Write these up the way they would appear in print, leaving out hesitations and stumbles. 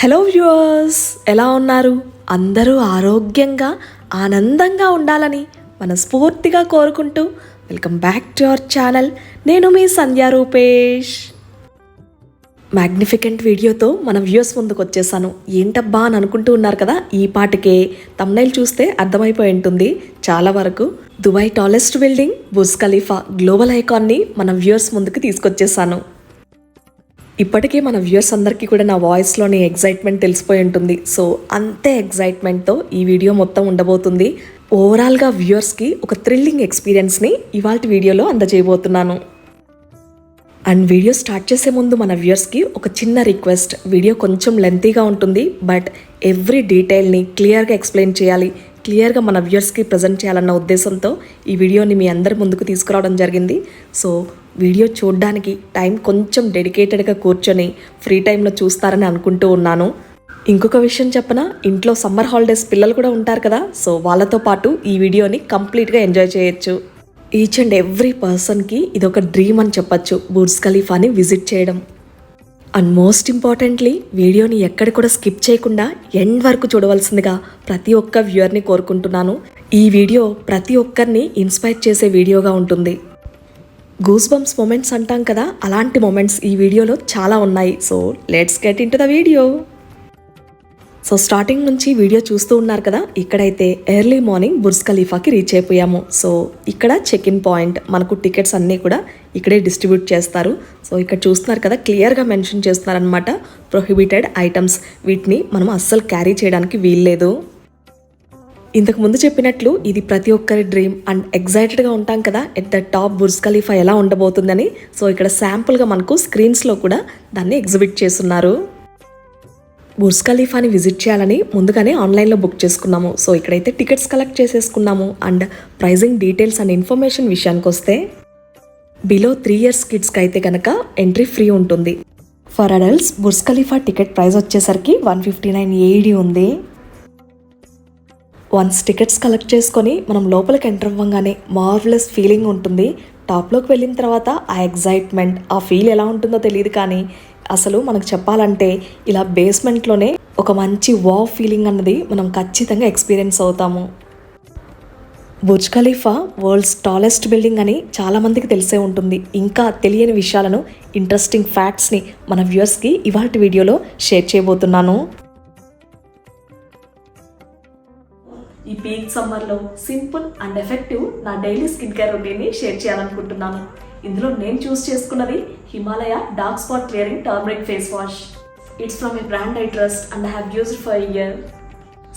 Hello viewers, ఎలా ఉన్నారు? అందరూ ఆరోగ్యంగా ఆనందంగా ఉండాలని మనస్ఫూర్తిగా కోరుకుంటూ welcome back to our channel. నేను మీ సంధ్యా రూపేష్. మ్యాగ్నిఫికెంట్ వీడియోతో మన వ్యూవర్స్ ముందుకు వచ్చేసాను. ఏంటబ్బా అని అనుకుంటూ ఉన్నారు కదా. ఈ పాటకే థంబ్నెయిల్ చూస్తే అర్థమైపోయి ఉంటుంది చాలా వరకు. Dubai tallest building Burj Khalifa global ఐకాన్ని మన వ్యూవర్స్ ముందుకు తీసుకొచ్చేసాను. ఇప్పటికీ మన వ్యూవర్స్ అందరికీ కూడా నా వాయిస్లోని ఎగ్జైట్మెంట్ తెలిసిపోయి ఉంటుంది. సో అంతే ఎగ్జైట్మెంట్తో ఈ వీడియో మొత్తం ఉండబోతుంది. ఓవరాల్గా వ్యూవర్స్కి ఒక థ్రిల్లింగ్ ఎక్స్పీరియన్స్ని ఇవాళ వీడియోలో అందజేయబోతున్నాను. అండ్ వీడియో స్టార్ట్ చేసే ముందు మన వ్యూవర్స్కి ఒక చిన్న రిక్వెస్ట్. వీడియో కొంచెం లెంతీగా ఉంటుంది, బట్ ఎవ్రీ డీటెయిల్ని క్లియర్గా ఎక్స్ప్లెయిన్ చేయాలి, క్లియర్గా మన వ్యూవర్స్కి ప్రజెంట్ చేయాలన్న ఉద్దేశంతో ఈ వీడియోని మీ అందరి ముందుకు తీసుకురావడం జరిగింది. సో వీడియో చూడడానికి టైం కొంచెం డెడికేటెడ్గా కూర్చొని ఫ్రీ టైంలో చూస్తారని అనుకుంటూ ఉన్నాను. ఇంకొక విషయం చెప్పనా, ఇంట్లో సమ్మర్ హాలిడేస్ పిల్లలు కూడా ఉంటారు కదా. సో వాళ్ళతో పాటు ఈ వీడియోని కంప్లీట్గా ఎంజాయ్ చేయొచ్చు. ఈచ్ అండ్ ఎవ్రీ పర్సన్కి ఇదొక డ్రీమ్ అని చెప్పచ్చు, బుర్జ్ ఖలీఫాని విజిట్ చేయడం. అండ్ మోస్ట్ ఇంపార్టెంట్లీ వీడియోని ఎక్కడ కూడా స్కిప్ చేయకుండా ఎండ్ వరకు చూడవలసిందిగా ప్రతి ఒక్క వ్యూవర్ని కోరుకుంటున్నాను. ఈ వీడియో ప్రతి ఒక్కరిని ఇన్స్పైర్ చేసే వీడియోగా ఉంటుంది. గూస్ బంప్స్ మూమెంట్స్ అంటాం కదా, అలాంటి మూమెంట్స్ ఈ వీడియోలో చాలా ఉన్నాయి. So let's get in to the video. So starting నుంచి వీడియో చూస్తూ ఉన్నారు కదా. ఇక్కడైతే ఎర్లీ మార్నింగ్ బుర్జ్ ఖలీఫాకి రీచ్ అయిపోయాము. సో ఇక్కడ చెక్ ఇన్ పాయింట్, మనకు టికెట్స్ అన్నీ కూడా ఇక్కడే డిస్ట్రిబ్యూట్ చేస్తారు. సో ఇక్కడ చూస్తున్నారు కదా, క్లియర్గా మెన్షన్ చేస్తున్నారనమాట ప్రొహిబిటెడ్ ఐటమ్స్. వీటిని మనం అస్సలు క్యారీ చేయడానికి వీల్లేదు. ఇంతకు ముందు చెప్పినట్లు ఇది ప్రతి ఒక్కరి డ్రీమ్ అండ్ ఎగ్జైటెడ్గా ఉంటాం కదా at the top Burj Khalifa ఎలా ఉండబోతుందని. సో ఇక్కడ శాంపుల్గా మనకు స్క్రీన్స్లో కూడా దాన్ని ఎగ్జిబిట్ చేస్తున్నారు. బుర్జ్ ఖలీఫాని విజిట్ చేయాలని ముందుగానే ఆన్లైన్లో బుక్ చేసుకున్నాము. సో ఇక్కడైతే టికెట్స్ కలెక్ట్ చేసేసుకున్నాము. And pricing details and information విషయానికి వస్తే బిలో 3 years కిడ్స్కి అయితే కనుక ఎంట్రీ ఫ్రీ ఉంటుంది. For adults Burj Khalifa ticket price వచ్చేసరికి 159 AED ఉంది. వన్స్ టికెట్స్ కలెక్ట్ చేసుకొని మనం లోపలికి ఎంటర్ అవ్వగానే మార్వెలస్ ఫీలింగ్ ఉంటుంది. టాప్లోకి వెళ్ళిన తర్వాత ఆ ఎగ్జైట్మెంట్, ఆ ఫీల్ ఎలా ఉంటుందో తెలియదు, కానీ అసలు మనకు చెప్పాలంటే ఇలా బేస్మెంట్లోనే ఒక మంచి వావ్ ఫీలింగ్ అన్నది మనం ఖచ్చితంగా ఎక్స్పీరియన్స్ అవుతాము. Burj Khalifa world's tallest building అని చాలామందికి తెలిసే ఉంటుంది. ఇంకా తెలియని విషయాలను, ఇంట్రెస్టింగ్ ఫ్యాక్ట్స్ని మన వ్యూవర్స్కి ఇవాల్టి వీడియోలో షేర్ చేయబోతున్నాను. ఈ పీక్ సమ్మర్లో సింపుల్ అండ్ ఎఫెక్టివ్ నా డైలీ స్కిన్ కేర్ రొటీన్ని షేర్ చేయాలనుకుంటున్నాను. ఇందులో నేను చూస్ చేసుకున్నది Himalaya dark spot clearing turmeric face wash. It's from a brand I trust and I have used for a year.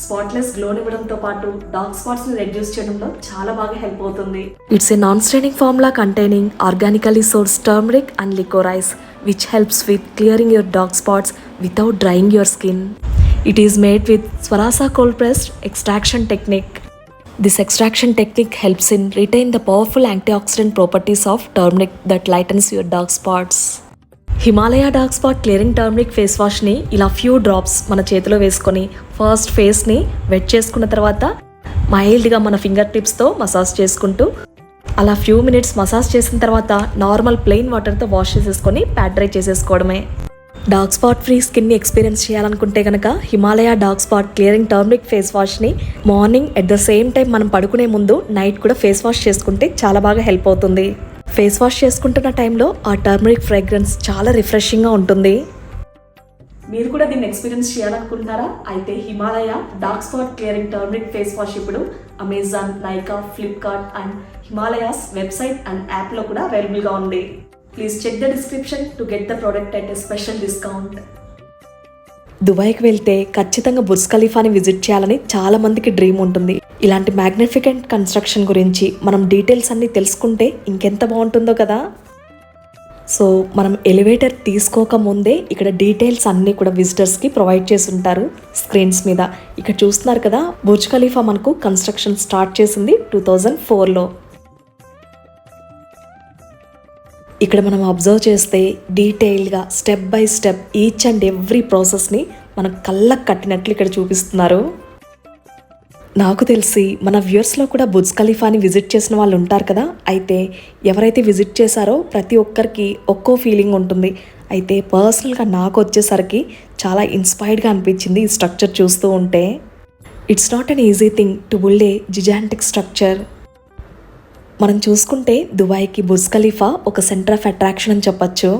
Spotless గ్లోనివ్వడంతో పాటు డార్క్ స్పాట్స్ని రెడ్యూస్ చేయడంలో చాలా బాగా హెల్ప్ అవుతుంది. It's a non straining formula containing organically source turmeric and liquorice which helps with clearing your dark spots without drying your skin. It is made with Swarasa cold pressed extraction technique. This extraction technique helps in retain the powerful antioxidant properties of turmeric that lightens your dark spots. Himalaya dark spot clearing turmeric face వాష్ని ఇలా few drops మన చేతిలో వేసుకొని first ఫేస్ని wet చేసుకున్న తర్వాత మైల్డ్గా మన finger టిప్స్తో massage చేసుకుంటూ అలా ఫ్యూ మినిట్స్ మసాజ్ చేసిన తర్వాత నార్మల్ ప్లెయిన్ వాటర్తో వాష్ చేసేసుకొని ప్యాడ్ డ్రై చేసేసుకోవడమే. డార్క్ స్పాట్ ఫ్రీ స్కిన్ని ఎక్స్పీరియన్స్ చేయాలనుకుంటే కనుక Himalaya dark spot clearing turmeric face వాష్ని morning at the same time మనం పడుకునే ముందు నైట్ కూడా ఫేస్ వాష్ చేసుకుంటే చాలా బాగా హెల్ప్ అవుతుంది. ఫేస్ వాష్ చేసుకుంటున్న టైంలో ఆ టర్మరిక్ ఫ్రేగ్రెన్స్ చాలా రిఫ్రెషింగ్గా ఉంటుంది. మీరు కూడా దీన్ని ఎక్స్పీరియన్స్ చేయాలనుకుంటున్నారా? అయితే Himalaya dark spot clearing turmeric face wash ఇప్పుడు Amazon, Nykaa, Flipkart and Himalayas website and యాప్లో కూడా అవైలబుల్గా ఉంది. Please check the description to get the product at a special discount. దుబాయ్కి వెళ్తే ఖచ్చితంగా బుర్జ్ ఖలీఫాని విజిట్ చేయాలని చాలా మందికి డ్రీమ్ ఉంటుంది. ఇలాంటి మ్యాగ్నిఫికెంట్ కన్స్ట్రక్షన్ గురించి మనం డీటెయిల్స్ అన్నీ తెలుసుకుంటే ఇంకెంత బాగుంటుందో కదా. సో మనం ఎలివేటర్ తీసుకోకముందే ఇక్కడ డీటెయిల్స్ అన్నీ కూడా విజిటర్స్కి ప్రొవైడ్ చేసి ఉంటారు స్క్రీన్స్ మీద. ఇక్కడ చూస్తున్నారు కదా, బుర్జ్ ఖలీఫా మనకు కన్స్ట్రక్షన్ స్టార్ట్ చేసింది 2004లో. ఇక్కడ మనం అబ్జర్వ్ చేస్తే డీటెయిల్గా step by step each and every ప్రాసెస్ని మనకు కళ్ళకు కట్టినట్లు ఇక్కడ చూపిస్తున్నారు. నాకు తెలిసి మన వ్యూవర్స్లో కూడా బుర్జ్ ఖలీఫాని విజిట్ చేసిన వాళ్ళు ఉంటారు కదా. అయితే ఎవరైతే విజిట్ చేశారో ప్రతి ఒక్కరికి ఒక్కో ఫీలింగ్ ఉంటుంది. అయితే పర్సనల్గా నాకు వచ్చేసరికి చాలా ఇన్స్పైర్డ్గా అనిపించింది ఈ స్ట్రక్చర్ చూస్తూ ఉంటే. It's not an easy thing to build a gigantic structure. మనం చూసుకుంటే దుబాయ్కి బుర్జ్ ఖలీఫా ఒక సెంటర్ ఆఫ్ అట్రాక్షన్ అని చెప్పచ్చు.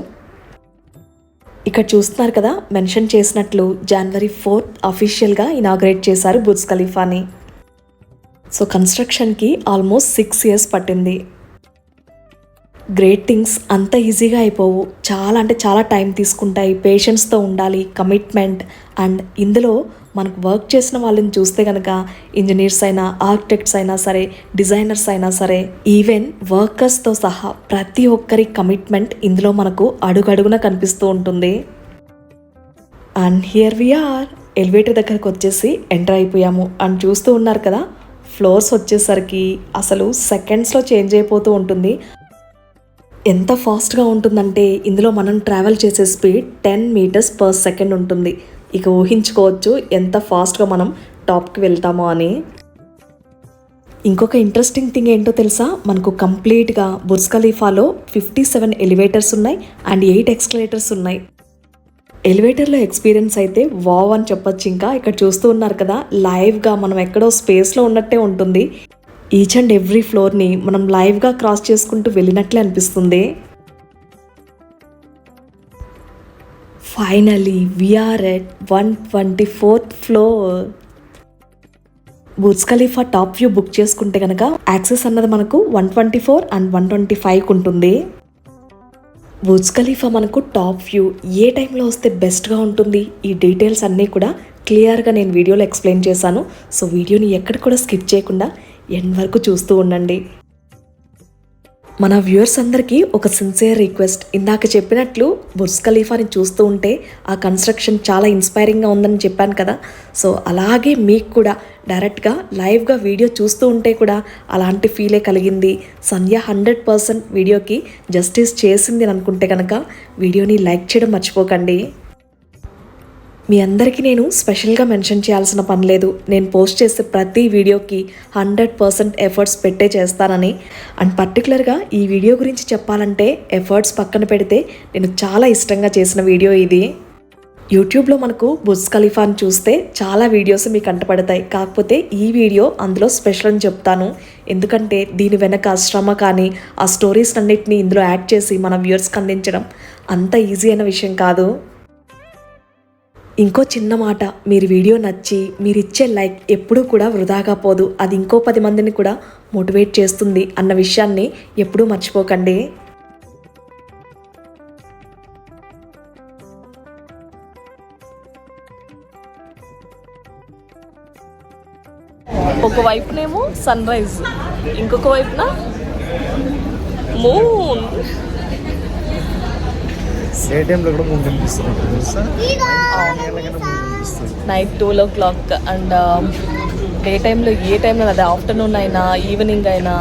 ఇక్కడ చూస్తున్నారు కదా, మెన్షన్ చేసినట్లు January 4th అఫీషియల్గా ఇనాగ్రేట్ చేశారు బుర్జ్ ఖలీఫాని. సో కన్స్ట్రక్షన్కి ఆల్మోస్ట్ 6 years పట్టింది. గ్రేట్ థింగ్స్ అంత ఈజీగా అయిపోవు, చాలా అంటే చాలా టైం తీసుకుంటాయి, పేషెన్స్తో ఉండాలి, కమిట్మెంట్. అండ్ ఇందులో మనకు వర్క్ చేసిన వాళ్ళని చూస్తే కనుక ఇంజనీర్స్ అయినా, ఆర్కిటెక్ట్స్ అయినా సరే, డిజైనర్స్ అయినా సరే, ఈవెన్ వర్కర్స్తో సహా ప్రతి ఒక్కరి కమిట్మెంట్ ఇందులో మనకు అడుగడుగున కనిపిస్తూ ఉంటుంది. And here we are, elevator దగ్గరకు వచ్చేసి ఎంటర్ అయిపోయాము. అండ్ చూస్తూ ఉన్నారు కదా, ఫ్లోర్స్ వచ్చేసరికి అసలు సెకండ్స్లో చేంజ్ అయిపోతూ ఉంటుంది. ఎంత ఫాస్ట్గా ఉంటుందంటే ఇందులో మనం ట్రావెల్ చేసే స్పీడ్ 10 meters/second ఉంటుంది. ఇక ఊహించుకోవచ్చు ఎంత ఫాస్ట్గా మనం టాప్కి వెళ్తామో అని. ఇంకొక ఇంట్రెస్టింగ్ థింగ్ ఏంటో తెలుసా, మనకు కంప్లీట్గా బుర్జ్ ఖలీఫాలో 57 ఎలివేటర్స్ ఉన్నాయి అండ్ 8 escalators ఉన్నాయి. ఎలివేటర్లో ఎక్స్పీరియన్స్ అయితే వావ్ అని చెప్పొచ్చు. ఇంకా ఇక్కడ చూస్తూ ఉన్నారు కదా, లైవ్గా మనం ఎక్కడో స్పేస్లో ఉన్నట్టే ఉంటుంది. ఈచ్ అండ్ ఎవ్రీ ఫ్లోర్ని మనం లైవ్గా క్రాస్ చేసుకుంటూ వెళ్ళినట్లే అనిపిస్తుంది. Finally we're at 124th floor. Burj Khalifa top view book చేసుకుంటే కనుక యాక్సెస్ అన్నది మనకు 124 and 125 ఉంటుంది. బుర్జ్ ఖలీఫా మనకు టాప్ వ్యూ ఏ టైంలో వస్తే బెస్ట్గా ఉంటుంది, ఈ డీటెయిల్స్ అన్నీ కూడా క్లియర్గా నేను వీడియోలో ఎక్స్ప్లెయిన్ చేశాను. సో వీడియోని ఎక్కడ కూడా స్కిప్ చేయకుండా ఎండ్ వరకు చూస్తూ ఉండండి. మన వ్యూవర్స్ అందరికీ ఒక సిన్సియర్ రిక్వెస్ట్, ఇందాక చెప్పినట్లు బుర్జ్ ఖలీఫాని చూస్తూ ఉంటే ఆ కన్స్ట్రక్షన్ చాలా ఇన్స్పైరింగ్గా ఉందని చెప్పాను కదా. సో అలాగే మీకు కూడా డైరెక్ట్గా లైవ్గా వీడియో చూస్తూ ఉంటే కూడా అలాంటి ఫీలే కలిగింది. సంధ్య 100% వీడియోకి జస్టిస్ చేసింది అని అనుకుంటే కనుక వీడియోని లైక్ చేయడం మర్చిపోకండి. మీ అందరికీ నేను స్పెషల్గా మెన్షన్ చేయాల్సిన పని లేదు, నేను పోస్ట్ చేసే ప్రతి వీడియోకి 100% ఎఫర్ట్స్ పెట్టే చేస్తానని. అండ్ పర్టికులర్గా ఈ వీడియో గురించి చెప్పాలంటే ఎఫర్ట్స్ పక్కన పెడితే నేను చాలా ఇష్టంగా చేసిన వీడియో ఇది. యూట్యూబ్లో మనకు బుర్జ్ ఖలీఫాని చూస్తే చాలా వీడియోస్ మీకు కంటపడతాయి, కాకపోతే ఈ వీడియో అందులో స్పెషల్ అని చెప్తాను. ఎందుకంటే దీని వెనక శ్రమ కానీ ఆ స్టోరీస్ అన్నిటిని ఇందులో యాడ్ చేసి మన వ్యూవర్స్కి అందించడం అంత ఈజీ అయిన విషయం కాదు. ఇంకో చిన్న మాట, మీరు వీడియో నచ్చి మీరు ఇచ్చే లైక్ ఎప్పుడూ కూడా వృధాగా పోదు, అది ఇంకో 10 మందిని కూడా మోటివేట్ చేస్తుంది అన్న విషయాన్ని ఎప్పుడూ మర్చిపోకండి. ఒకవైపునేమో సన్ రైజ్, ఇంకొక వైపున moon. Night 12 o'clock and day టైంలో ఏ టైంలో అదే ఆఫ్టర్నూన్ అయినా ఈవినింగ్ అయినా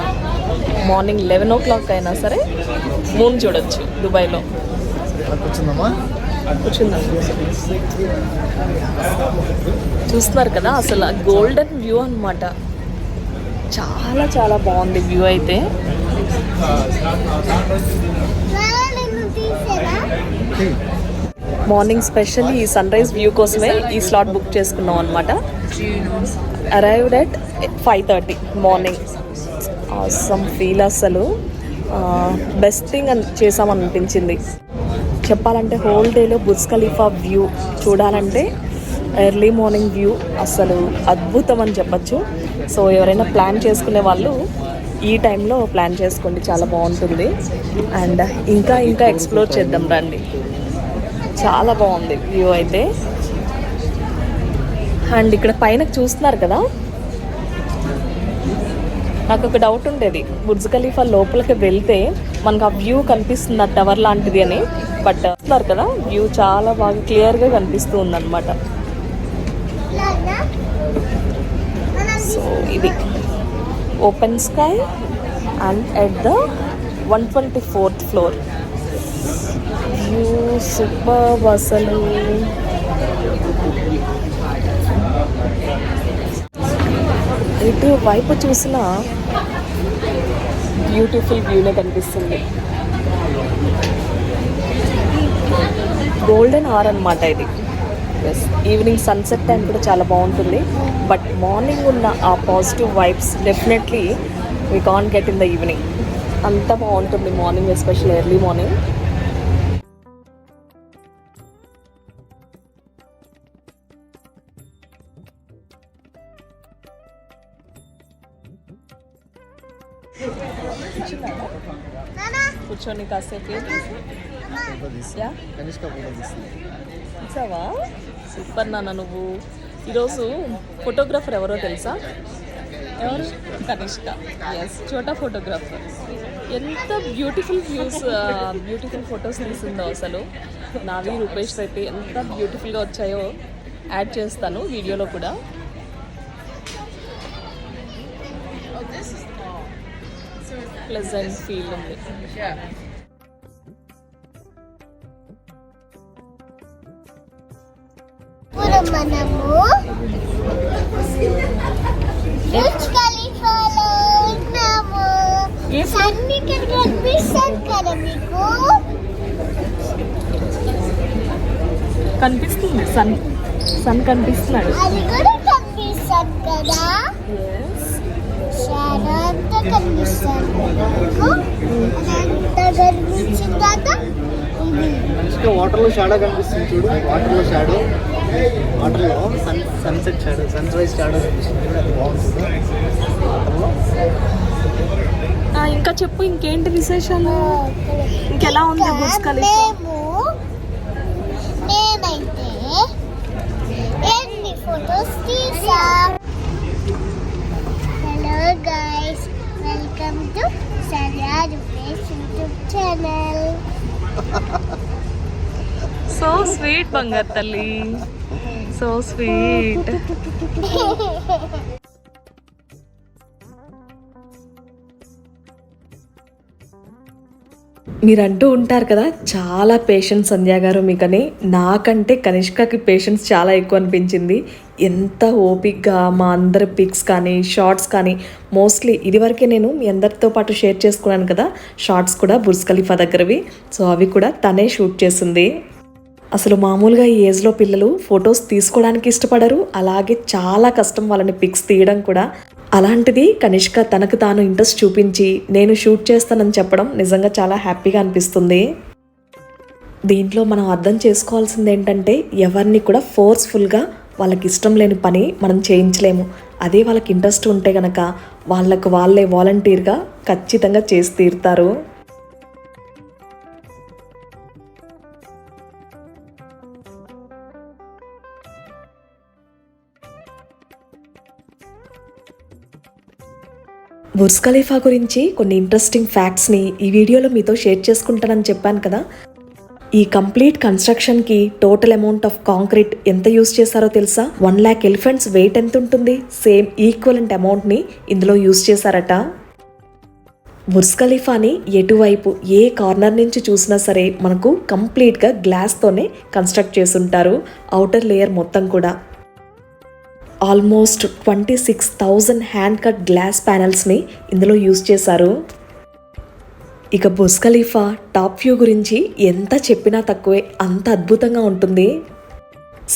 మార్నింగ్ 11 o'clock అయినా సరే మూన్ చూడొచ్చు దుబాయ్లో. కూర్చుందాం. చూస్తున్నారు కదా, అసలు గోల్డెన్ వ్యూ అన్నమాట. చాలా చాలా బాగుంది వ్యూ అయితే. మార్నింగ్ స్పెషల్లీ ఈ సన్ రైజ్ వ్యూ కోసమే ఈ స్లాట్ బుక్ చేసుకున్నాం అనమాట. Arrived at 5:30 morning. Some feel అసలు బెస్ట్ థింగ్ అని చేసామని అనిపించింది. చెప్పాలంటే హోల్ డేలో బుర్జ్ ఖలీఫా వ్యూ చూడాలంటే ఎర్లీ మార్నింగ్ వ్యూ అసలు అద్భుతం అని చెప్పచ్చు. సో ఎవరైనా ప్లాన్ చేసుకునే వాళ్ళు ఈ టైంలో ప్లాన్ చేసుకోండి, చాలా బాగుంటుంది. అండ్ ఇంకా ఇంకా ఎక్స్ప్లోర్ చేద్దాం రండి. చాలా బాగుంది వ్యూ అయితే. అండ్ ఇక్కడ పైన చూస్తున్నారు కదా, నాకు ఒక డౌట్ ఉండేది, బుర్జ్ ఖలీఫా లోపలికి వెళ్తే మనకు ఆ వ్యూ కనిపిస్తుంది ఆ టవర్ లాంటిది అని. బట్ చూస్తున్నారు కదా, వ్యూ చాలా బాగా క్లియర్గా కనిపిస్తూ ఉందన్నమాట. సో ఇది open sky and at the 124th floor. View super అసలు. ఇటు వైపు చూసిన బ్యూటిఫుల్ వ్యూనే కనిపిస్తుంది. గోల్డెన్ హార్ అన్నమాట ఇది. ఎస్, ఈవినింగ్ సన్సెట్ టైం కూడా చాలా బాగుంటుంది. బట్ మార్నింగ్ ఉన్న ఆ positive vibes definitely we can't get in the evening. అంత బాగుంటుంది మార్నింగ్, ఎస్పెషల్లీ ఎర్లీ మార్నింగ్. కూర్చొని కాసేపు ఇచ్చావా? సూపర్ నాన్న నువ్వు. ఈరోజు ఫోటోగ్రాఫర్ ఎవరో తెలుసా? ఎవరు? కనిష్క. ఎస్, చోటా ఫోటోగ్రాఫర్. ఎంత బ్యూటిఫుల్ వ్యూస్, బ్యూటిఫుల్ ఫొటోస్ తీసిందో అసలు. నావి రూపేష్ అయితే ఎంత బ్యూటిఫుల్గా వచ్చాయో యాడ్ చేస్తాను వీడియోలో కూడా. ప్లెజెంట్ ఫీల్ ఉంది. మనము బుర్జ్ ఖలీఫాలో ఉన్నాము. సన్ ఇక్కడ కనిపిస్తుంది కదా మీకు? కనిపిస్తుంది, సన్ కనిపిస్తున్నాడు. అది కూడా కనిపిస్తుంది కదా? షాడో అంతా కనిపిస్తుంది మీకు. అదంతా కనిపించిన తర్వాత వాటర్లో షాడో కనిపిస్తుంది చూడు. వాటర్లో షాడో, వాటర్లో sunset shadow, sunrise shadow కనిపిస్తుంది చూడు. అది బాగుంటుంది. ఇంకా చెప్పు, ఇంకేంటి విశేషాలు? ఇంకెలా ఉంది బుర్జ్ ఖలీఫా? నేనైతే ఎన్ని ఫొటోస్ తీసాం. Hello guys, welcome to Sariya Rupesh YouTube channel. So sweet బంగారు తల్లి, సో స్వీట్. మీరు అంటూ ఉంటారు కదా చాలా పేషెన్స్ సంధ్య గారు మీకని. నాకంటే కనిష్కకి పేషెన్స్ చాలా ఎక్కువ అనిపించింది. ఎంత ఓపిక్గా మా అందరి పిక్స్ కానీ షార్ట్స్ కానీ, మోస్ట్లీ ఇదివరకే నేను మీ అందరితో పాటు షేర్ చేసుకున్నాను కదా షార్ట్స్ కూడా బుర్జ్ ఖలీఫా దగ్గరవి. సో అవి కూడా తనే షూట్ చేసింది. అసలు మామూలుగా ఈ ఏజ్లో పిల్లలు ఫొటోస్ తీసుకోవడానికి ఇష్టపడరు, అలాగే చాలా కష్టం వాళ్ళని పిక్స్ తీయడం కూడా. అలాంటిది కనిష్క తనకు తాను ఇంట్రెస్ట్ చూపించి నేను షూట్ చేస్తానని చెప్పడం నిజంగా చాలా హ్యాపీగా అనిపిస్తుంది. దీంట్లో మనం అర్థం చేసుకోవాల్సింది ఏంటంటే, ఎవరిని కూడా ఫోర్స్ఫుల్గా వాళ్ళకి ఇష్టం లేని పని మనం చేయించలేము. అదే వాళ్ళకి ఇంట్రెస్ట్ ఉంటే కనుక వాళ్ళకు వాళ్ళే వాలంటీర్గా ఖచ్చితంగా చేసి తీరుతారు. బుర్జ్ ఖలీఫా గురించి కొన్ని ఇంట్రెస్టింగ్ ఫ్యాక్ట్స్ని ఈ వీడియోలో మీతో షేర్ చేసుకుంటానని చెప్పాను కదా. ఈ కంప్లీట్ కన్స్ట్రక్షన్కి టోటల్ అమౌంట్ ఆఫ్ కాంక్రీట్ ఎంత యూజ్ చేశారో తెలుసా? 1 lakh ఎలిఫెంట్స్ వెయిట్ ఎంత ఉంటుంది? సేమ్ ఈక్వలెంట్ అమౌంట్ని ఇందులో యూజ్ చేశారట. బుర్జ్ ఖలీఫాని ఎటువైపు ఏ కార్నర్ నుంచి చూసినా సరే మనకు కంప్లీట్గా గ్లాస్తోనే కన్స్ట్రక్ట్ చేసుంటారు. ఔటర్ లేయర్ మొత్తం కూడా ఆల్మోస్ట్ 26,000 హ్యాండ్ కట్ గ్లాస్ ప్యానెల్స్ని ఇందులో యూజ్ చేశారు. ఇక బుర్జ్ ఖలీఫా టాప్ వ్యూ గురించి ఎంత చెప్పినా తక్కువే, అంత అద్భుతంగా ఉంటుంది.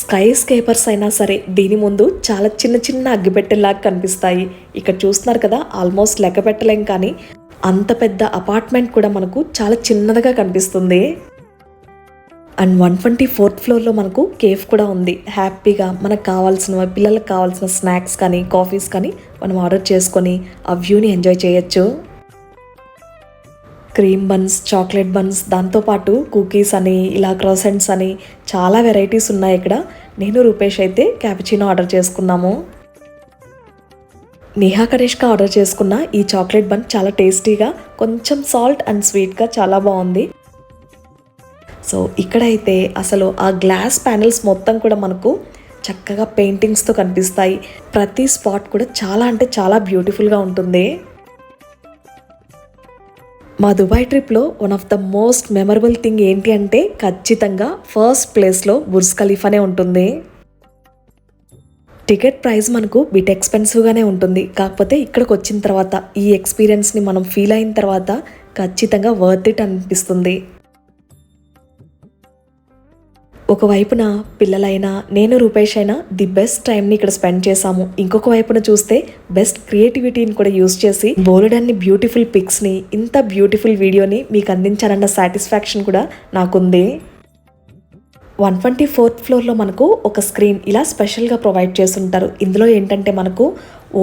స్కై స్కేపర్స్ అయినా సరే దీని ముందు చాలా చిన్న చిన్న అగ్గిపెట్టెలాగా కనిపిస్తాయి. ఇక్కడ చూస్తున్నారు కదా, ఆల్మోస్ట్ లెక్క పెట్టలేం, కానీ అంత పెద్ద అపార్ట్మెంట్ కూడా మనకు చాలా చిన్నదిగా కనిపిస్తుంది. అండ్ 124th ఫ్లోర్లో మనకు కేఫ్ కూడా ఉంది. హ్యాపీగా మనకు కావాల్సిన, పిల్లలకు కావాల్సిన స్నాక్స్ కానీ కాఫీస్ కానీ మనం ఆర్డర్ చేసుకొని ఆ వ్యూని ఎంజాయ్ చేయొచ్చు. క్రీమ్ బన్స్, చాక్లెట్ బన్స్, దాంతోపాటు కుకీస్ అని, ఇలా క్రోసెంట్స్ అని చాలా వెరైటీస్ ఉన్నాయి ఇక్కడ. నేను రూపేష్ అయితే క్యాపుచినో ఆర్డర్ చేసుకున్నాము. నేహా కనిష్క ఆర్డర్ చేసుకున్న ఈ చాక్లెట్ బన్ చాలా టేస్టీగా, కొంచెం సాల్ట్ అండ్ స్వీట్గా చాలా బాగుంది. సో ఇక్కడైతే అసలు ఆ గ్లాస్ ప్యానెల్స్ మొత్తం కూడా మనకు చక్కగా పెయింటింగ్స్తో కనిపిస్తాయి. ప్రతి స్పాట్ కూడా చాలా అంటే చాలా బ్యూటిఫుల్గా ఉంటుంది. మా దుబాయ్ ట్రిప్లో one of the most memorable thing ఏంటి అంటే ఖచ్చితంగా ఫస్ట్ ప్లేస్లో బుర్జ్ ఖలీఫానే ఉంటుంది. టికెట్ ప్రైస్ మనకు బిట్ ఎక్స్పెన్సివ్గానే ఉంటుంది, కాకపోతే ఇక్కడికి వచ్చిన తర్వాత ఈ ఎక్స్పీరియన్స్ని మనం ఫీల్ అయిన తర్వాత ఖచ్చితంగా వర్త్ ఇట్ అనిపిస్తుంది. ఒకవైపున పిల్లలైనా నేను రూపేష్ అయినా ది బెస్ట్ టైంని ఇక్కడ స్పెండ్ చేసాము. ఇంకొక వైపున చూస్తే బెస్ట్ క్రియేటివిటీని కూడా యూస్ చేసి బోలెడన్ని బ్యూటిఫుల్ పిక్స్ని, ఇంత బ్యూటిఫుల్ వీడియోని మీకు అందించాలన్న సాటిస్ఫాక్షన్ కూడా నాకుంది. 124th ఫ్లోర్లో మనకు ఒక స్క్రీన్ ఇలా స్పెషల్గా ప్రొవైడ్ చేస్తుంటారు. ఇందులో ఏంటంటే మనకు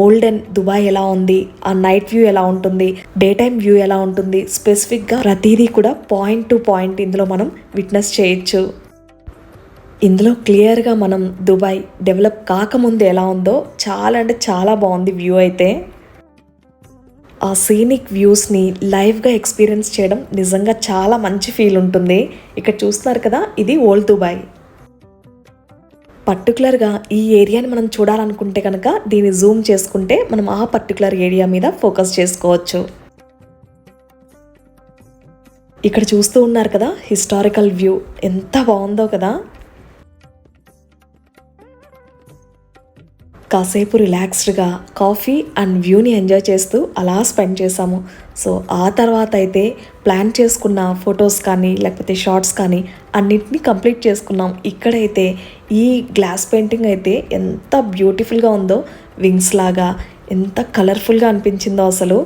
ఓల్డెన్ దుబాయ్ ఎలా ఉంది, ఆ నైట్ వ్యూ ఎలా ఉంటుంది, డే టైమ్ వ్యూ ఎలా ఉంటుంది, స్పెసిఫిక్గా ప్రతిదీ కూడా పాయింట్ టు పాయింట్ ఇందులో మనం విట్నెస్ చేయొచ్చు. ఇందులో క్లియర్గా మనం దుబాయ్ డెవలప్ కాకముందు ఎలా ఉందో చాలా అంటే చాలా బాగుంది వ్యూ అయితే. ఆ సీనిక్ వ్యూస్ని లైవ్గా ఎక్స్పీరియన్స్ చేయడం నిజంగా చాలా మంచి ఫీల్ ఉంటుంది. ఇక్కడ చూస్తున్నారు కదా, ఇది ఓల్డ్ దుబాయ్. పర్టికులర్గా ఈ ఏరియాని మనం చూడాలనుకుంటే కనుక దీన్ని జూమ్ చేసుకుంటే మనం ఆ పర్టికులర్ ఏరియా మీద ఫోకస్ చేసుకోవచ్చు. ఇక్కడ చూస్తూ ఉన్నారు కదా హిస్టారికల్ వ్యూ, ఎంత బాగుందో కదా. కాసేపు రిలాక్స్డ్గా కాఫీ అండ్ వ్యూని ఎంజాయ్ చేస్తూ అలా స్పెండ్ చేసాము. సో ఆ తర్వాత అయితే ప్లాన్ చేసుకున్న ఫొటోస్ కానీ లేకపోతే షార్ట్స్ కానీ అన్నిటినీ కంప్లీట్ చేసుకున్నాం. ఇక్కడైతే ఈ గ్లాస్ పెయింటింగ్ అయితే ఎంత బ్యూటిఫుల్గా ఉందో, వింగ్స్ లాగా ఎంత కలర్ఫుల్గా అనిపించిందో అసలు.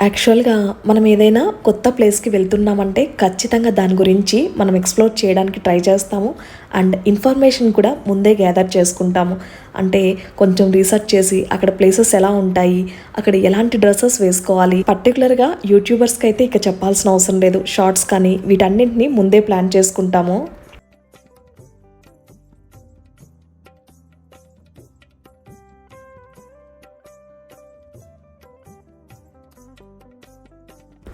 యాక్చువల్గా మనం ఏదైనా కొత్త ప్లేస్కి వెళ్తున్నామంటే ఖచ్చితంగా దాని గురించి మనం ఎక్స్ప్లోర్ చేయడానికి ట్రై చేస్తాము అండ్ ఇన్ఫర్మేషన్ కూడా ముందే గ్యాదర్ చేసుకుంటాము. అంటే కొంచెం రీసెర్చ్ చేసి అక్కడ ప్లేసెస్ ఎలా ఉంటాయి, అక్కడ ఎలాంటి డ్రెస్సెస్ వేసుకోవాలి, పర్టికులర్గా యూట్యూబర్స్కి అయితే ఇక చెప్పాల్సిన అవసరం లేదు. షార్ట్స్ కానీ వీటన్నింటినీ ముందే ప్లాన్ చేసుకుంటాము.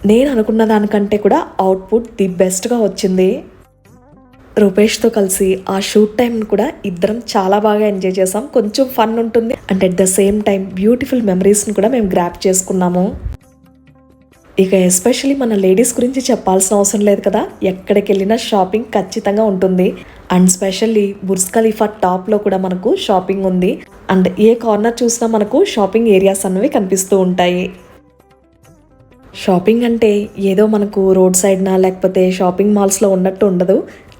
నేను అనుకున్న దానికంటే కూడా అవుట్పుట్ ది బెస్ట్గా వచ్చింది. రూపేష్తో కలిసి ఆ షూట్ టైం కూడా ఇద్దరం చాలా బాగా ఎంజాయ్ చేసాం. కొంచెం ఫన్ ఉంటుంది and at the same time beautiful మెమరీస్ని కూడా మేము గ్రాప్ చేసుకున్నాము. ఇక ఎస్పెషల్లీ మన లేడీస్ గురించి చెప్పాల్సిన అవసరం లేదు కదా, ఎక్కడికి వెళ్ళినా షాపింగ్ ఖచ్చితంగా ఉంటుంది. అండ్ స్పెషల్లీ బుర్జ్ ఖలీఫా టాప్లో కూడా మనకు షాపింగ్ ఉంది. అండ్ ఏ కార్నర్ చూసినా మనకు షాపింగ్ ఏరియాస్ అన్నవి కనిపిస్తూ ఉంటాయి. షాపింగ్ అంటే ఏదో మనకు రోడ్ సైడ్నా లేకపోతే షాపింగ్ మాల్స్లో ఉన్నట్టు ఉండదు,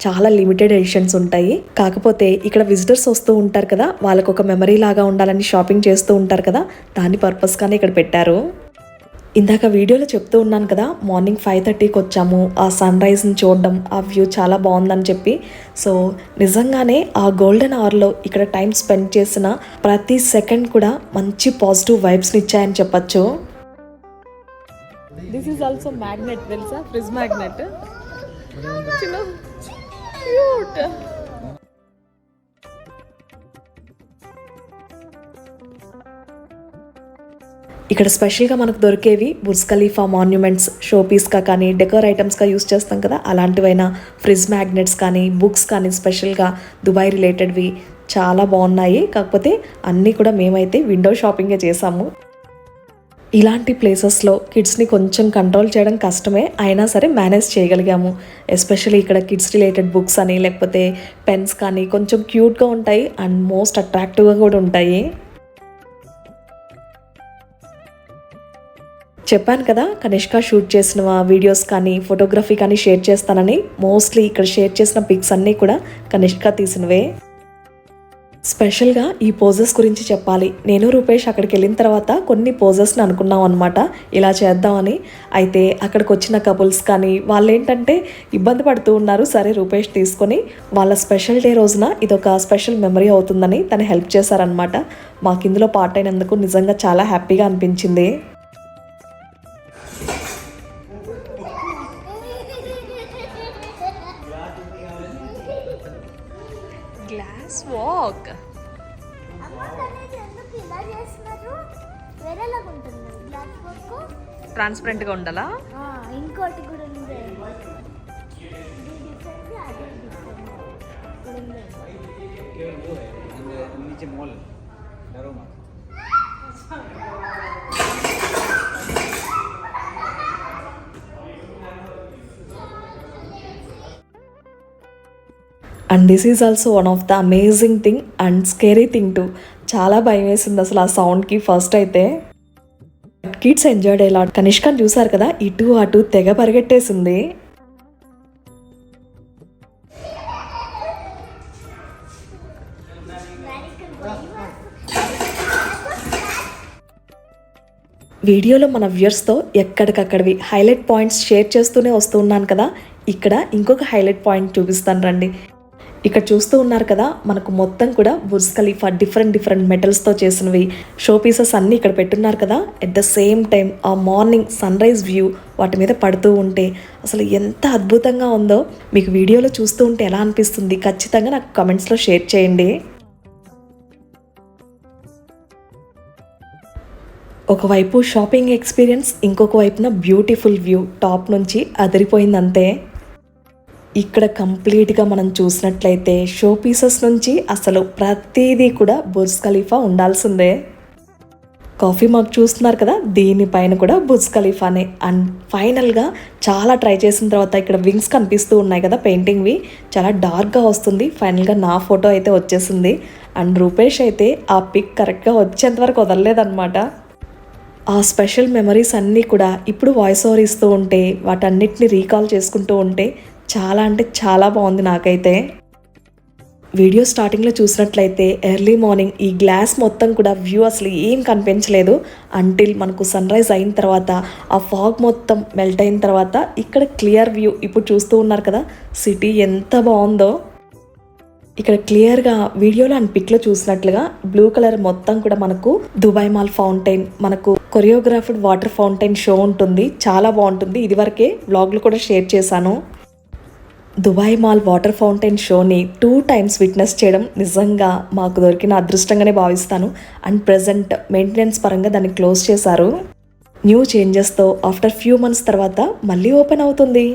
చాలా లిమిటెడ్ ఎడిషన్స్ ఉంటాయి. కాకపోతే ఇక్కడ విజిటర్స్ వస్తూ ఉంటారు కదా, వాళ్ళకు ఒక మెమరీ లాగా ఉండాలని షాపింగ్ చేస్తూ ఉంటారు కదా, దాని పర్పస్గానే ఇక్కడ పెట్టారు. ఇందాక వీడియోలో చెప్తూ ఉన్నాను కదా, మార్నింగ్ 5:30కి వచ్చాము. ఆ సన్ రైజ్ని చూడడం, ఆ వ్యూ చాలా బాగుందని చెప్పి. సో నిజంగానే ఆ గోల్డెన్ అవర్లో ఇక్కడ టైం స్పెండ్ చేసిన ప్రతి సెకండ్ కూడా మంచి పాజిటివ్ వైబ్స్ని ఇచ్చాయని చెప్పచ్చు. దిస్ ఈజ్ ఆల్సో మ్యాగ్నెట్, తెలుసా, ఫ్రిజ్ మ్యాగ్నెట్. ఇక్కడ స్పెషల్గా మనకు దొరికేవి బుర్జ్ ఖలీఫా మాన్యుమెంట్స్, షో పీస్గా కానీ డెకోర్ ఐటమ్స్గా యూస్ చేస్తాం కదా, అలాంటివైనా ఫ్రిజ్ మ్యాగ్నెట్స్ కానీ బుక్స్ కానీ స్పెషల్గా దుబాయ్ రిలేటెడ్వి చాలా బాగున్నాయి. కాకపోతే అన్నీ కూడా మేమైతే విండో షాపింగే చేసాము. ఇలాంటి ప్లేసెస్లో కిడ్స్ని కొంచెం కంట్రోల్ చేయడం కష్టమే, అయినా సరే మేనేజ్ చేయగలిగాము. ఎస్పెషల్లీ ఇక్కడ కిడ్స్ రిలేటెడ్ బుక్స్ అని లేకపోతే పెన్స్ కానీ కొంచెం క్యూట్గా ఉంటాయి అండ్ మోస్ట్ అట్రాక్టివ్గా కూడా ఉంటాయి. చెప్పాను కదా కనిష్క షూట్ చేసిన వీడియోస్ కానీ ఫోటోగ్రఫీ కానీ షేర్ చేస్తానని. మోస్ట్లీ ఇక్కడ షేర్ చేసిన పిక్స్ అన్నీ కూడా కనిష్క తీసినవే. స్పెషల్గా ఈ పోజెస్ గురించి చెప్పాలి. నేను రూపేష్ అక్కడికి వెళ్ళిన తర్వాత కొన్ని పోజెస్ని అనుకున్నాం అనమాట ఇలా చేద్దామని. అయితే అక్కడికి వచ్చిన కపుల్స్ కానీ వాళ్ళు ఏంటంటే ఇబ్బంది పడుతూ ఉన్నారు. సరే రూపేష్ తీసుకొని వాళ్ళ స్పెషల్ డే రోజున ఇదొక స్పెషల్ మెమరీ అవుతుందని తను హెల్ప్ చేశారనమాట. మాకు ఇందులో పార్ట్ అయినందుకు నిజంగా చాలా హ్యాపీగా అనిపించింది. గ్లాస్ వాక్ ట్రాన్స్పరెంట్గా ఉండాలా. ఇంకోటి కూడా ఉంది. And this is also one of the amazing thing and scary thing to. చాలా భయం వేసింది అసలు ఆ సౌండ్కి ఫస్ట్ అయితే. కిడ్స్ ఎంజాయ్డ్ అయ్యేలా. కనిష్కని చూసారు కదా, ఇటు అటు తెగ పరిగెట్టేసింది. వీడియోలో మన వ్యూయర్స్తో ఎక్కడికక్కడివి హైలైట్ పాయింట్స్ షేర్ చేస్తూనే వస్తూ ఉన్నాను కదా. ఇక్కడ ఇంకొక హైలైట్ పాయింట్ చూపిస్తాను రండి. ఇక్కడ చూస్తూ ఉన్నారు కదా, మనకు మొత్తం కూడా బుర్జ్ ఖలీఫా డిఫరెంట్ మెటల్స్తో చేసినవి షో పీసెస్ అన్నీ ఇక్కడ పెట్టున్నారు కదా. ఎట్ ద సేమ్ టైం ఆ మార్నింగ్ సన్ రైజ్ వ్యూ వాటి మీద పడుతూ ఉంటే అసలు ఎంత అద్భుతంగా ఉందో మీకు వీడియోలో చూస్తూ ఉంటే ఎలా అనిపిస్తుంది ఖచ్చితంగా నాకు కమెంట్స్లో షేర్ చేయండి. ఒకవైపు షాపింగ్ ఎక్స్పీరియన్స్, ఇంకొక వైపున బ్యూటిఫుల్ వ్యూ టాప్ నుంచి అదిరిపోయిందంతే. ఇక్కడ కంప్లీట్గా మనం చూసినట్లయితే షో పీసెస్ నుంచి అసలు ప్రతిదీ కూడా బుర్జ్ ఖలీఫా ఉండాల్సిందే. కాఫీ మగ్ చూస్తున్నారు కదా, దీనిపైన కూడా బుర్జ్ ఖలీఫానే. అండ్ ఫైనల్గా చాలా ట్రై చేసిన తర్వాత ఇక్కడ వింగ్స్ కనిపిస్తూ ఉన్నాయి కదా పెయింటింగ్వి, చాలా డార్క్గా వస్తుంది. ఫైనల్గా నా ఫోటో అయితే వచ్చేసింది. అండ్ రూపేష్ అయితే ఆ పిక్ కరెక్ట్గా వచ్చేంత వరకు వదలలేదన్నమాట. ఆ స్పెషల్ మెమరీస్ అన్నీ కూడా ఇప్పుడు వాయిస్ ఓవర్ ఇస్తూ ఉంటే వాటన్నిటిని రీకాల్ చేసుకుంటూ ఉంటే చాలా అంటే చాలా బాగుంది నాకైతే. వీడియో స్టార్టింగ్లో చూసినట్లయితే ఎర్లీ మార్నింగ్ ఈ గ్లాస్ మొత్తం కూడా వ్యూ అసలు ఏం కనిపించలేదు అంటిల్ మనకు సన్ రైజ్ అయిన తర్వాత ఆ ఫాగ్ మొత్తం మెల్ట్ అయిన తర్వాత ఇక్కడ క్లియర్ వ్యూ ఇప్పుడు చూస్తూ ఉన్నారు కదా. సిటీ ఎంత బాగుందో ఇక్కడ క్లియర్గా వీడియోలో అండ్ పిక్లో చూసినట్లుగా బ్లూ కలర్ మొత్తం కూడా మనకు దుబాయ్ మాల్ ఫౌంటైన్, మనకు కొరియోగ్రాఫ్డ్ వాటర్ ఫౌంటైన్ షో ఉంటుంది. చాలా బాగుంటుంది. ఇదివరకే వ్లాగ్లు కూడా షేర్ చేశాను. దుబాయ్ మాల్ వాటర్ ఫౌంటైన్ షోని 2 times విట్నెస్ చేయడం నిజంగా మాకు దొరికిన అదృష్టంగానే భావిస్తాను. అండ్ ప్రజెంట్ మెయింటెనెన్స్ పరంగా దాన్ని క్లోజ్ చేశారు. న్యూ చేంజెస్తో ఆఫ్టర్ ఫ్యూ మంత్స్ తర్వాత మళ్ళీ ఓపెన్ అవుతుంది.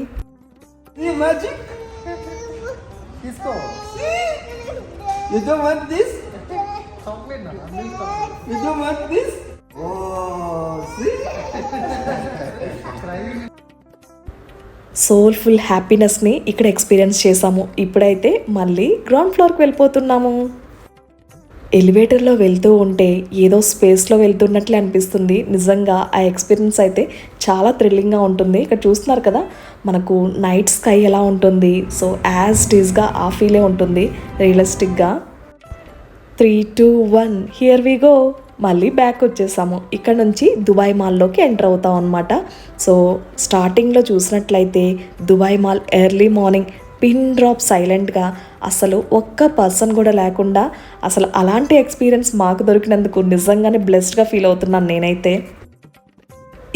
You don't want this? Chocolate na. You don't want this? Oh, see? Soulful హ్యాపీనెస్ని ఇక్కడ ఎక్స్పీరియన్స్ చేసాము. ఇప్పుడైతే మళ్ళీ గ్రౌండ్ ఫ్లోర్కి వెళ్ళిపోతున్నాము. ఎలివేటర్లో వెళ్తూ ఉంటే ఏదో స్పేస్లో వెళ్తున్నట్లే అనిపిస్తుంది. నిజంగా ఆ ఎక్స్పీరియన్స్ అయితే చాలా థ్రిల్లింగ్గా ఉంటుంది. ఇక్కడ చూస్తున్నారు కదా మనకు నైట్ స్కై ఎలా ఉంటుంది. సో యాజ్ టీజ్గా ఆ ఫీలే ఉంటుంది రియలిస్టిక్గా. 3, 2, 1 హియర్ వి గో. మళ్ళీ బ్యాక్ వచ్చేసాము. ఇక్కడ నుంచి దుబాయ్ మాల్లోకి ఎంటర్ అవుతాం అనమాట. సో స్టార్టింగ్లో చూసినట్లయితే Dubai mall early morning pin drop సైలెంట్గా అసలు ఒక్క పర్సన్ కూడా లేకుండా అసలు అలాంటి ఎక్స్పీరియన్స్ మాకు దొరికినందుకు నిజంగానే బ్లెస్డ్గా ఫీల్ అవుతున్నాను నేనైతే.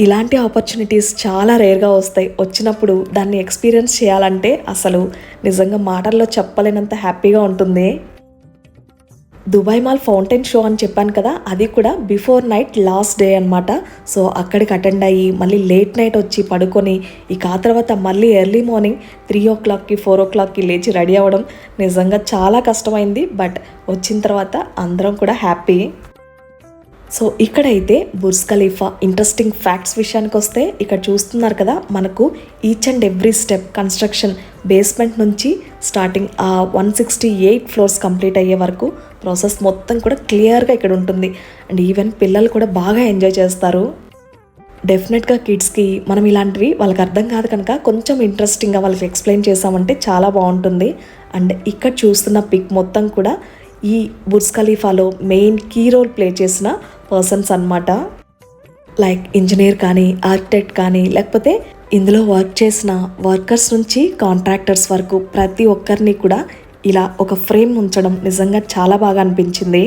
ఇలాంటి ఆపర్చునిటీస్ చాలా రేర్గా వస్తాయి. వచ్చినప్పుడు దాన్ని ఎక్స్పీరియన్స్ చేయాలంటే అసలు నిజంగా మాటల్లో చెప్పలేనంత హ్యాపీగా ఉంటుంది. దుబాయ్ మాల్ ఫౌంటైన్ షో అని చెప్పాను కదా, అది కూడా బిఫోర్ నైట్ లాస్ట్ డే అనమాట. సో అక్కడికి అటెండ్ అయ్యి మళ్ళీ లేట్ నైట్ వచ్చి పడుకొని ఇక ఆ తర్వాత మళ్ళీ ఎర్లీ మార్నింగ్ 3 o'clockకి 4 o'clockకి లేచి రెడీ అవ్వడం నిజంగా చాలా కష్టమైంది. బట్ వచ్చిన తర్వాత అందరం కూడా హ్యాపీ. సో ఇక్కడైతే బుర్జ్ ఖలీఫా ఇంట్రెస్టింగ్ ఫ్యాక్ట్స్ విషయానికి వస్తే ఇక్కడ చూస్తున్నారు కదా మనకు each and every step construction basement నుంచి స్టార్టింగ్ ఆ 168 floors కంప్లీట్ అయ్యే వరకు ప్రాసెస్ మొత్తం కూడా క్లియర్గా ఇక్కడ ఉంటుంది. అండ్ ఈవెన్ పిల్లలు కూడా బాగా ఎంజాయ్ చేస్తారు. డెఫినెట్గా కిడ్స్కి మనం ఇలాంటివి వాళ్ళకి అర్థం కాదు కనుక కొంచెం ఇంట్రెస్టింగ్గా వాళ్ళకి ఎక్స్ప్లెయిన్ చేసామంటే చాలా బాగుంటుంది. అండ్ ఇక్కడ చూస్తున్న పిక్ మొత్తం కూడా ఈ బుర్జ్ ఖలీఫాలో మెయిన్ కీ రోల్ ప్లే చేసిన పర్సన్స్ అన్నమాట. లైక్ ఇంజనీర్ కానీ, ఆర్కిటెక్ట్ కానీ, లేకపోతే ఇందులో వర్క్ చేసిన వర్కర్స్ నుంచి కాంట్రాక్టర్స్ వరకు ప్రతి ఒక్కరిని కూడా ఇలా ఒక ఫ్రేమ్ ఉంచడం నిజంగా చాలా బాగా అనిపించింది.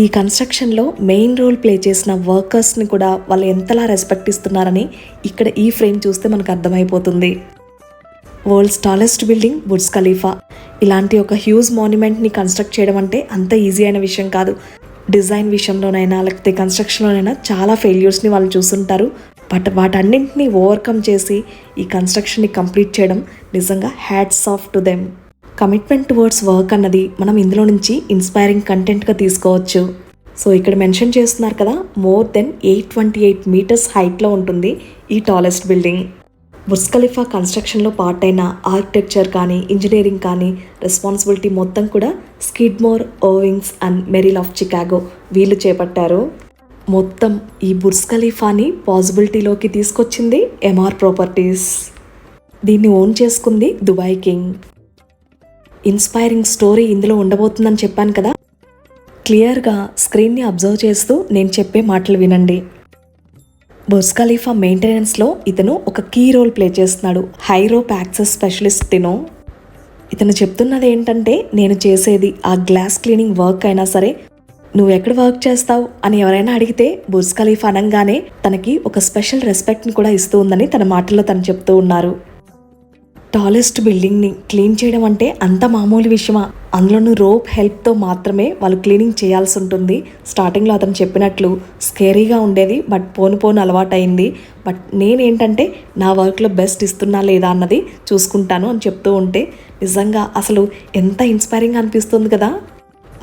ఈ కన్స్ట్రక్షన్లో మెయిన్ రోల్ ప్లే చేసిన వర్కర్స్ని కూడా వాళ్ళు ఎంతలా రెస్పెక్ట్ ఇస్తున్నారని ఇక్కడ ఈ ఫ్రేమ్ చూస్తే మనకు అర్థమైపోతుంది. World's tallest building Burj Khalifa. ఇలాంటి ఒక హ్యూజ్ మాన్యుమెంట్ని కన్స్ట్రక్ట్ చేయడం అంటే అంత ఈజీ అయిన విషయం కాదు. డిజైన్ విషయంలోనైనా లేకపోతే కన్స్ట్రక్షన్లోనైనా చాలా ఫెయిల్యూర్స్ని వాళ్ళు చూస్తుంటారు. బట్ వాటన్నింటినీ ఓవర్కమ్ చేసి ఈ కన్స్ట్రక్షన్ని కంప్లీట్ చేయడం నిజంగా hats off to them. Commitment towards work అన్నది మనం ఇందులో నుంచి ఇన్స్పైరింగ్ కంటెంట్గా తీసుకోవచ్చు. సో ఇక్కడ మెన్షన్ చేస్తున్నారు కదా, మోర్ దెన్ 828 meters హైట్లో ఉంటుంది ఈ టాలెస్ట్ బిల్డింగ్. బుర్జ్ ఖలీఫా కన్స్ట్రక్షన్లో పార్ట్ అయిన ఆర్కిటెక్చర్ కానీ, ఇంజనీరింగ్ కానీ రెస్పాన్సిబిలిటీ మొత్తం కూడా స్కిడ్మోర్, ఓవింగ్స్ అండ్ మెరిల్ ఆఫ్ చికాగో వీళ్ళు చేపట్టారు. మొత్తం ఈ బుర్జ్ ఖలీఫాని పాసిబిలిటీలోకి తీసుకొచ్చింది ఎంఆర్ ప్రాపర్టీస్. దీన్ని ఓన్ చేసుకుంది దుబాయ్ కింగ్. ఇన్స్పైరింగ్ స్టోరీ ఇందులో ఉండబోతుందని చెప్పాను కదా. క్లియర్గా స్క్రీన్ని అబ్జర్వ్ చేస్తూ నేను చెప్పే మాటలు వినండి. బుర్జ్ ఖలీఫా మెయింటెనెన్స్లో ఇతను ఒక కీ రోల్ ప్లే చేస్తున్నాడు. హై రోప్ యాక్సెస్ స్పెషలిస్ట్ ఇతను చెప్తున్నది ఏంటంటే, నేను చేసేది ఆ గ్లాస్ క్లీనింగ్ వర్క్ అయినా సరే, నువ్వు ఎక్కడ వర్క్ చేస్తావు అని ఎవరైనా అడిగితే బుర్జ్ ఖలీఫా అనగానే తనకి ఒక స్పెషల్ రెస్పెక్ట్ని కూడా ఇస్తూ ఉందని తన మాటల్లో తను చెప్తూ ఉన్నారు. టాలెస్ట్ బిల్డింగ్ని క్లీన్ చేయడం అంటే అంత మామూలు విషయమా? అందులోనూ రోప్ హెల్ప్తో మాత్రమే వాళ్ళు క్లీనింగ్ చేయాల్సి ఉంటుంది. స్టార్టింగ్లో అతను చెప్పినట్లు స్కేరీగా ఉండేది, బట్ పోను అలవాటైంది. బట్ నేనేంటంటే నా వర్క్లో బెస్ట్ ఇస్తున్నా లేదా అన్నది చూసుకుంటాను అని చెప్తూ ఉంటే నిజంగా అసలు ఎంత ఇన్స్పైరింగ్ అనిపిస్తుంది కదా.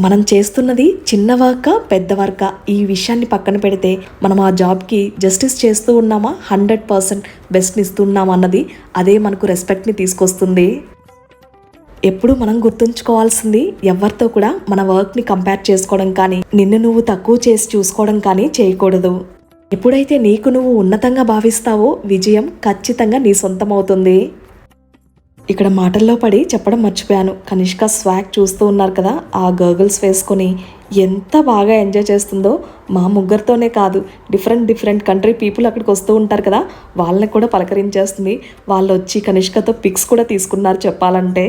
మనం చేస్తున్నది చిన్న వర్కా పెద్ద వర్కా ఈ విషయాన్ని పక్కన పెడితే మనం ఆ జాబ్కి జస్టిస్ చేస్తూ ఉన్నామా, 100% బెస్ట్ని ఇస్తున్నామా అన్నది అదే మనకు రెస్పెక్ట్ని తీసుకొస్తుంది. ఎప్పుడు మనం గుర్తుంచుకోవాల్సింది, ఎవరితో కూడా మన వర్క్ని కంపేర్ చేసుకోవడం కానీ, నిన్ను నువ్వు తక్కువ చేసి చూసుకోవడం కానీ చేయకూడదు. ఎప్పుడైతే నీకు నువ్వు ఉన్నతంగా భావిస్తావో విజయం ఖచ్చితంగా నీ సొంతం అవుతుంది. ఇక్కడ మాటల్లో పడి చెప్పడం మర్చిపోయాను. కనిష్క స్వాగ్ చూస్తూ ఉన్నారు కదా, ఆ గర్గల్స్ వేసుకొని ఎంత బాగా ఎంజాయ్ చేస్తుందో. మా ముగ్గురితోనే కాదు, డిఫరెంట్ కంట్రీ పీపుల్ అక్కడికి వస్తూ ఉంటారు కదా, వాళ్ళని కూడా పలకరించేస్తుంది. వాళ్ళు వచ్చి కనిష్కతో పిక్స్ కూడా తీసుకున్నారు. చెప్పాలంటే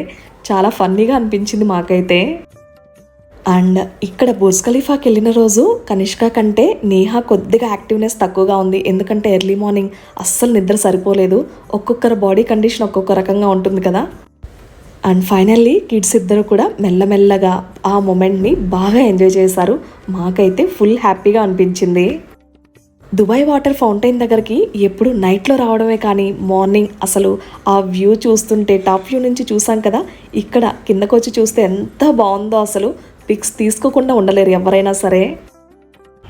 చాలా ఫన్నీగా అనిపించింది మాకైతే. అండ్ ఇక్కడ బుర్జ్ ఖలీఫాకి వెళ్ళిన రోజు కనిష్క కంటే నేహా కొద్దిగా యాక్టివ్నెస్ తక్కువగా ఉంది. ఎందుకంటే ఎర్లీ మార్నింగ్ అస్సలు నిద్ర సరిపోలేదు. ఒక్కొక్కరి బాడీ కండిషన్ ఒక్కొక్క రకంగా ఉంటుంది కదా. అండ్ ఫైనల్లీ కిడ్స్ ఇద్దరు కూడా మెల్లమెల్లగా ఆ మూమెంట్ని బాగా ఎంజాయ్ చేశారు. మాకైతే ఫుల్ హ్యాపీగా అనిపించింది. దుబాయ్ వాటర్ ఫౌంటైన్ దగ్గరికి ఎప్పుడు నైట్లో రావడమే కానీ మార్నింగ్ అసలు ఆ వ్యూ చూస్తుంటే, టాప్ వ్యూ నుంచి చూసాం కదా, ఇక్కడ కిందకు వచ్చి చూస్తే ఎంత బాగుందో. అసలు పిక్స్ తీసుకోకుండా ఉండలేరు ఎవరైనా సరే.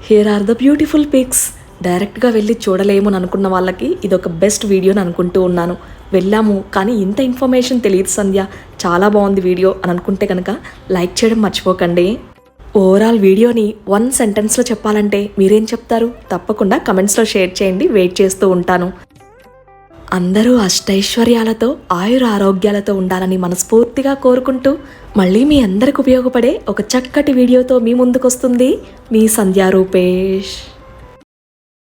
Here are the beautiful pics. డైరెక్ట్గా వెళ్ళి చూడలేము అని అనుకున్న వాళ్ళకి ఇదొక బెస్ట్ వీడియో అని అనుకుంటూ ఉన్నాను. వెళ్ళాము కానీ ఇంత ఇన్ఫర్మేషన్ తెలియదు సంధ్య, చాలా బాగుంది వీడియో అని అనుకుంటే కనుక లైక్ చేయడం మర్చిపోకండి. ఓవరాల్ వీడియోని 1 సెంటెన్స్లో చెప్పాలంటే మీరేం చెప్తారు? తప్పకుండా కమెంట్స్లో షేర్ చేయండి, వెయిట్ చేస్తూ ఉంటాను. అందరూ అష్టైశ్వర్యాలతో ఆయురారోగ్యాలతో ఉండాలని మనస్ఫూర్తిగా కోరుకుంటూ మళ్ళీ మీ అందరికి ఉపయోగపడే ఒక చక్కటి వీడియోతో మీ ముందుకు వస్తుంది మీ సంధ్యా రూపేష్.